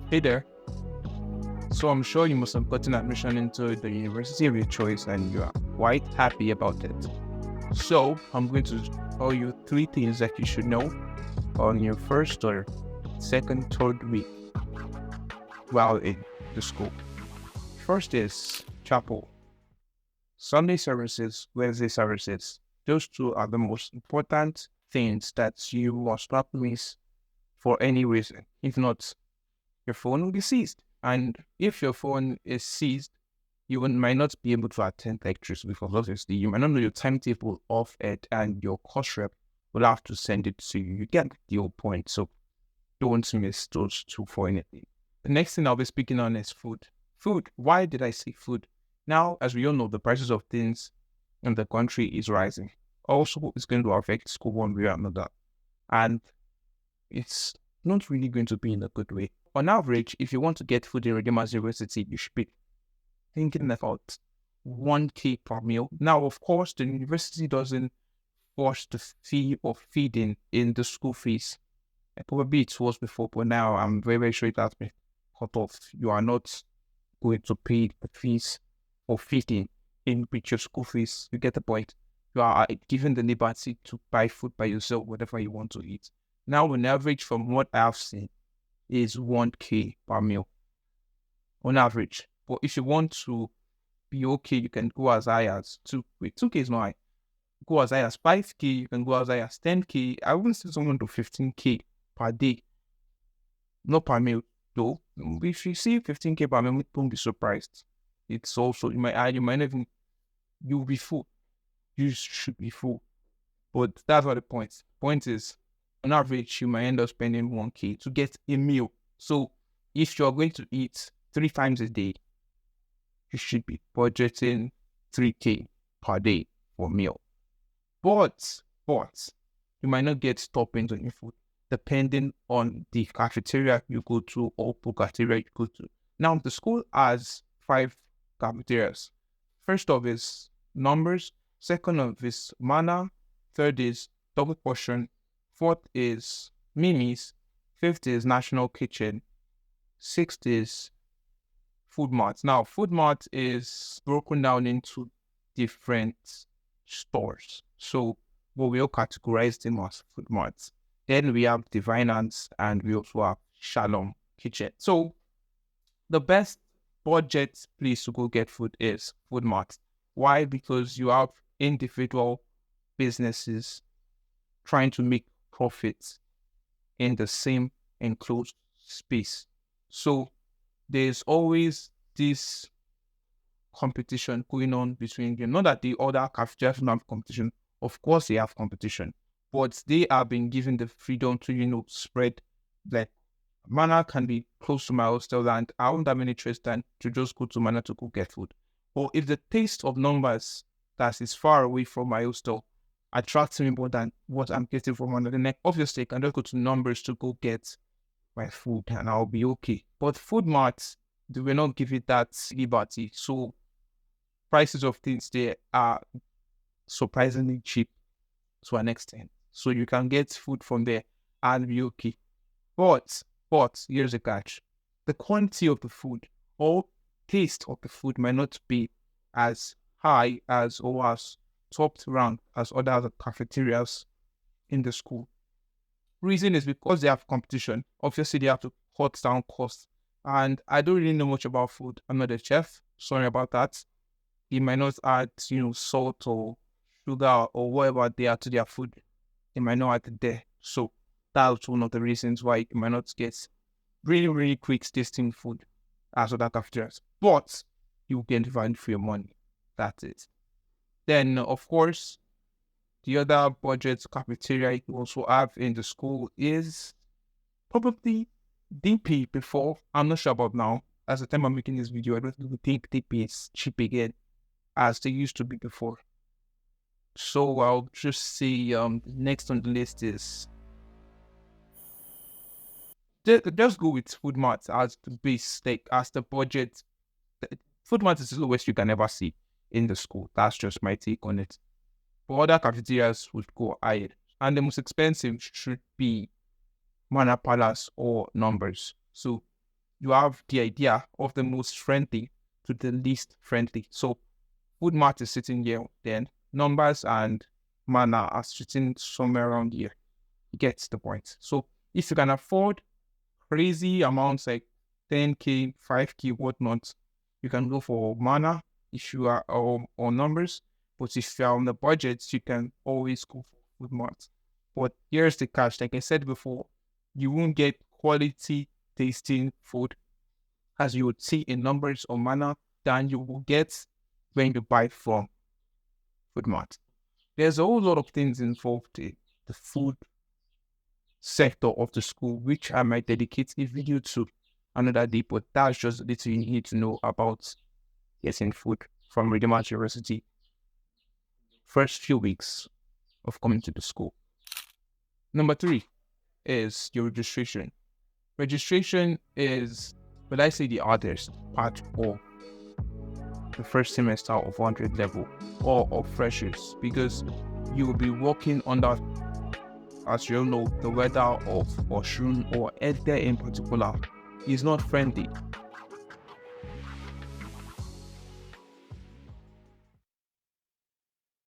Hey there. So I'm sure you must have gotten admission into the university of your choice and you are quite happy about it. So I'm going to tell you three things that you should know on your first or second, third week while in the school. First is chapel. Sunday services, Wednesday services. Those two are the most important things that you must not miss for any reason. If not, your phone will be seized. And if your phone is seized, might not be able to attend lectures because obviously you might not know your timetable of it and your course rep will have to send it to you. You get the whole point. So don't miss those two for anything. The next thing I'll be speaking on is food. Food. Why did I say food? Now, as we all know, the prices of things in the country is rising. Also, it's going to affect school one way or another. And it's not really going to be in a good way. On average, if you want to get food in Redeemer's University, you should be thinking about 1K per meal. Now, of course, the university doesn't force the fee of feeding in the school fees. Probably it was before, but now I'm very, very sure it has been cut off. You are not going to pay the fees for feeding in with your school fees. You get the point. You are given the liberty to buy food by yourself, whatever you want to eat. Now, on average, from what I've seen, is 1K per meal on average. But if you want to be okay, you can go as high as 2K is not high. Go as high as 5K, you can go as high as 10K. I wouldn't say someone to 15K per day. Not per meal, though. If you see 15K per meal, don't be surprised. It's also, you might even, you'll be full. You should be full. But that's not the point. The point is, on average, you might end up spending 1K to get a meal. So if you're going to eat 3 times a day, you should be budgeting 3K per day for a meal. But you might not get toppings on your food depending on the cafeteria you go to or cafeteria you go to. Now, the school has 5 cafeterias. First of is numbers. Second of is manna. Third is double portion. Fourth is minis. Fifth is national kitchen. Sixth is food mart. Now, food mart is broken down into different stores. So, what we'll categorize them as food marts. Then we have Divinance and we also have Shalom Kitchen. So, the best budget place to go get food is food mart. Why? Because you have individual businesses trying to make profits in the same enclosed space. So there's always this competition going on between them. Not that the other cafeterias don't have competition. Of course they have competition. But they have been given the freedom to, spread. Like Mana can be close to my hostel and I won't have any choice than to just go to Mana to go get food. Or if the taste of numbers that is far away from my hostel attracts me more than what I'm getting from another neck, obviously I can just go to numbers to go get my food and I'll be okay. But food marts, they will not give it that liberty. So prices of things there are surprisingly cheap to an extent. So you can get food from there and be okay. But here's a catch. The quantity of the food or taste of the food might not be as high as or as top rank as other cafeterias in the school. Reason is because they have competition. Obviously, they have to cut down costs. And I don't really know much about food. I'm not a chef. Sorry about that. They might not add, salt or sugar or whatever they add to their food. They might not add it there. So that's one of the reasons why you might not get really, really quick tasting food as other cafeterias. But you get value for your money. That's it. Then, of course, the other budget cafeteria you also have in the school is probably DP before. I'm not sure about now. As the time I'm making this video, I don't think DP is cheap again as they used to be before. So I'll just say next on the list is just go with food mart as the base, like as the budget. Food mart is the lowest you can ever see in the school. That's just my take on it. But other cafeterias would go higher. And the most expensive should be Mana Palace or Numbers. So you have the idea of the most friendly to the least friendly. So food math is sitting here, then numbers and manner are sitting somewhere around here. You get the point. So if you can afford crazy amounts like 10K, 5K, whatnot, you can go for manner if you are or numbers. But if you're on the budget, you can always go for food math. But here's the catch. Like I said before, you won't get quality tasting food as you would see in numbers or manner than you will get when you buy from food mart. There's a whole lot of things involved in the food sector of the school, which I might dedicate a video to another day, but that's just little you need to know about getting food from REDEEMER'S University first few weeks of coming to the school. Number 3 is your registration. Registration is, would I say, the hardest part of the first semester of 100 level or of freshers, because you will be working under, as you all know, the weather of Oshun or Edgar in particular is not friendly.